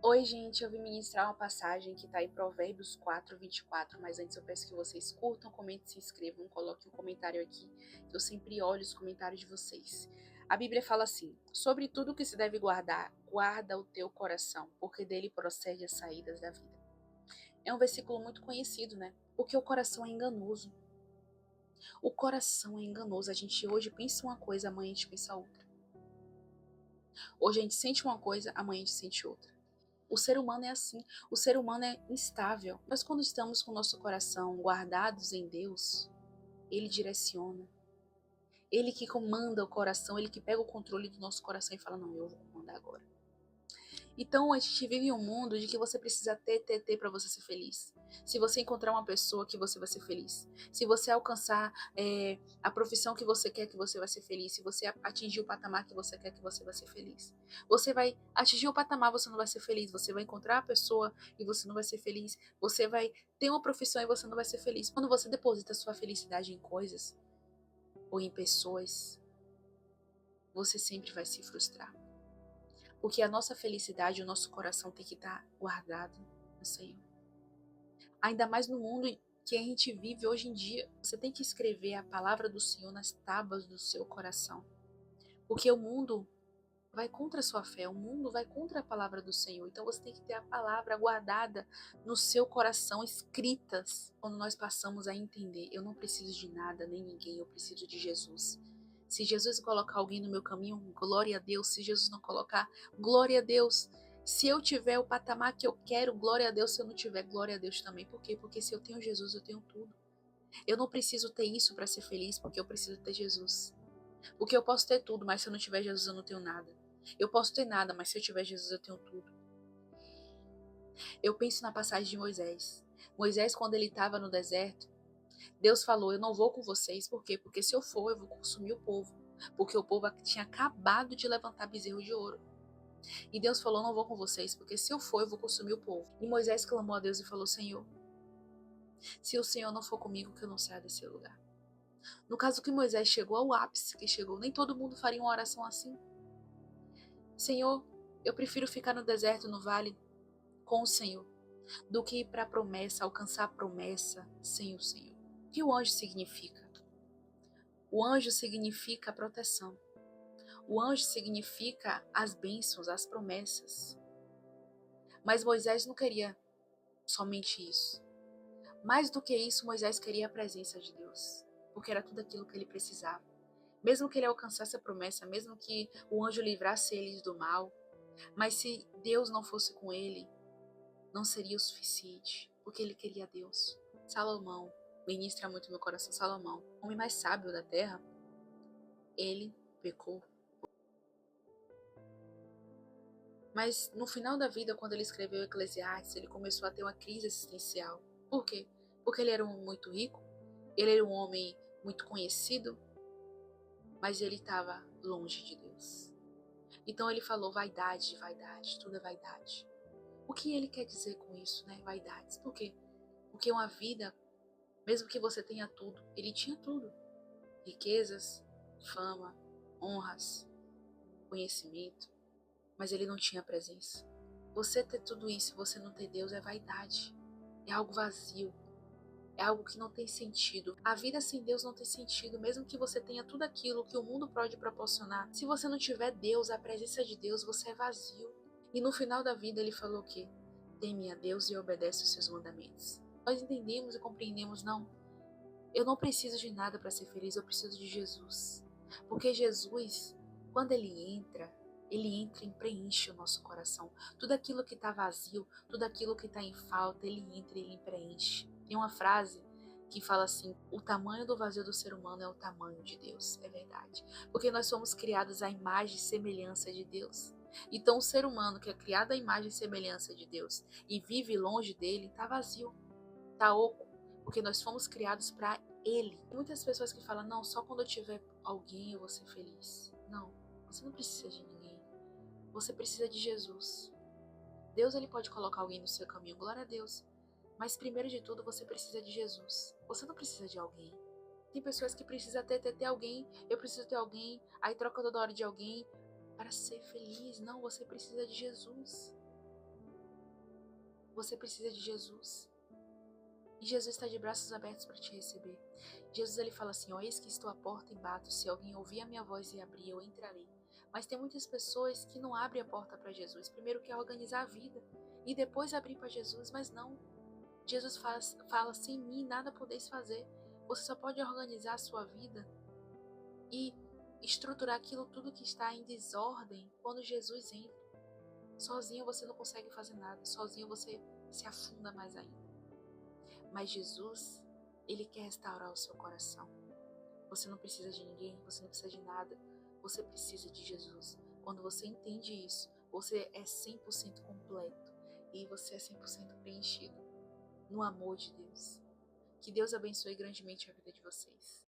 Oi, gente, eu vim ministrar uma passagem que está em Provérbios 4:24, mas antes eu peço que vocês curtam, comentem, se inscrevam, coloquem um comentário aqui, que eu sempre olho os comentários de vocês. A Bíblia fala assim: sobre tudo que se deve guardar, guarda o teu coração, porque dele procede as saídas da vida. É um versículo muito conhecido, né? Porque o coração é enganoso. O coração é enganoso. A gente hoje pensa uma coisa, amanhã a gente pensa outra. Hoje a gente sente uma coisa, amanhã a gente sente outra. O ser humano é assim, o ser humano é instável. Mas quando estamos com o nosso coração guardados em Deus, Ele direciona. Ele que comanda o coração, Ele que pega o controle do nosso coração e fala, não, eu vou comandar agora. Então a gente vive em um mundo de que você precisa ter para você ser feliz. Se você encontrar uma pessoa que você vai ser feliz. Se você alcançar a profissão que você quer, que você vai ser feliz. Se você atingir o patamar que você quer, que você vai ser feliz. Você vai atingir o patamar, você não vai ser feliz. Você vai encontrar a pessoa e você não vai ser feliz. Você vai ter uma profissão e você não vai ser feliz. Quando você deposita sua felicidade em coisas ou em pessoas, você sempre vai se frustrar. Porque a nossa felicidade, o nosso coração tem que estar guardado no Senhor. Ainda mais no mundo que a gente vive hoje em dia. Você tem que escrever a palavra do Senhor nas tábuas do seu coração. Porque o mundo vai contra a sua fé, o mundo vai contra a palavra do Senhor. Então você tem que ter a palavra guardada no seu coração, escritas. Quando nós passamos a entender, eu não preciso de nada, nem ninguém, eu preciso de Jesus. Se Jesus colocar alguém no meu caminho, glória a Deus. Se Jesus não colocar, glória a Deus. Se eu tiver o patamar que eu quero, glória a Deus. Se eu não tiver, glória a Deus também. Por quê? Porque se eu tenho Jesus, eu tenho tudo. Eu não preciso ter isso para ser feliz, porque eu preciso ter Jesus. Porque eu posso ter tudo, mas se eu não tiver Jesus, eu não tenho nada. Eu posso ter nada, mas se eu tiver Jesus, eu tenho tudo. Eu penso na passagem de Moisés. Moisés, quando ele estava no deserto, Deus falou, eu não vou com vocês. Por quê? Porque se eu for, eu vou consumir o povo. Porque o povo tinha acabado de levantar bezerro de ouro. E Deus falou, não vou com vocês, porque se eu for, eu vou consumir o povo. E Moisés clamou a Deus e falou, Senhor, se o Senhor não for comigo, que eu não saia desse lugar. No caso que Moisés chegou ao ápice, que chegou, nem todo mundo faria uma oração assim. Senhor, eu prefiro ficar no deserto, no vale, com o Senhor, do que ir para a promessa, alcançar a promessa sem o Senhor. O que o anjo significa? O anjo significa a proteção. O anjo significa as bênçãos, as promessas. Mas Moisés não queria somente isso. Mais do que isso, Moisés queria a presença de Deus, porque era tudo aquilo que ele precisava. Mesmo que ele alcançasse a promessa, mesmo que o anjo livrasse eles do mal, mas se Deus não fosse com ele, não seria o suficiente, porque ele queria Deus. Salomão, ministra muito meu coração, Salomão, o homem mais sábio da terra, ele pecou. Mas no final da vida, quando ele escreveu Eclesiastes, ele começou a ter uma crise existencial. Por quê? Porque ele era um homem muito rico, ele era um homem muito conhecido, mas ele estava longe de Deus. Então ele falou vaidade, vaidade, tudo é vaidade. O que ele quer dizer com isso, né? Vaidades. Por quê? Porque uma vida, mesmo que você tenha tudo, ele tinha tudo. Riquezas, fama, honras, conhecimento, mas ele não tinha presença. Você ter tudo isso e você não ter Deus é vaidade. É algo vazio. É algo que não tem sentido. A vida sem Deus não tem sentido, mesmo que você tenha tudo aquilo que o mundo pode proporcionar. Se você não tiver Deus, a presença de Deus, você é vazio. E no final da vida ele falou o quê? Teme a Deus e obedece os seus mandamentos. Nós entendemos e compreendemos, não. Eu não preciso de nada para ser feliz, eu preciso de Jesus. Porque Jesus, quando ele entra e preenche o nosso coração. Tudo aquilo que está vazio, tudo aquilo que está em falta, ele entra e ele preenche. Tem uma frase que fala assim, o tamanho do vazio do ser humano é o tamanho de Deus. É verdade. Porque nós somos criados à imagem e semelhança de Deus. Então o ser humano que é criado à imagem e semelhança de Deus e vive longe dele, está vazio, está oco. Porque nós fomos criados para Ele. Tem muitas pessoas que falam, não, só quando eu tiver alguém eu vou ser feliz. Não, você não precisa de ninguém. Você precisa de Jesus. Deus ele pode colocar alguém no seu caminho, glória a Deus. Mas primeiro de tudo você precisa de Jesus. Você não precisa de alguém. Tem pessoas que precisam ter alguém, eu preciso ter alguém, aí troca toda hora de alguém para ser feliz. Não, você precisa de Jesus. Você precisa de Jesus. E Jesus está de braços abertos para te receber. Jesus ele fala assim, ó, eis que estou à porta e bato, se alguém ouvir a minha voz e abrir, eu entrarei. Mas tem muitas pessoas que não abrem a porta para Jesus. Primeiro quer organizar a vida e depois abrir para Jesus, mas não. Jesus fala, sem mim nada podeis fazer. Você só pode organizar a sua vida e estruturar aquilo tudo que está em desordem quando Jesus entra. Sozinho você não consegue fazer nada, sozinho você se afunda mais ainda. Mas Jesus, Ele quer restaurar o seu coração. Você não precisa de ninguém, você não precisa de nada, você precisa de Jesus. Quando você entende isso, você é 100% completo e você é 100% preenchido no amor de Deus. Que Deus abençoe grandemente a vida de vocês.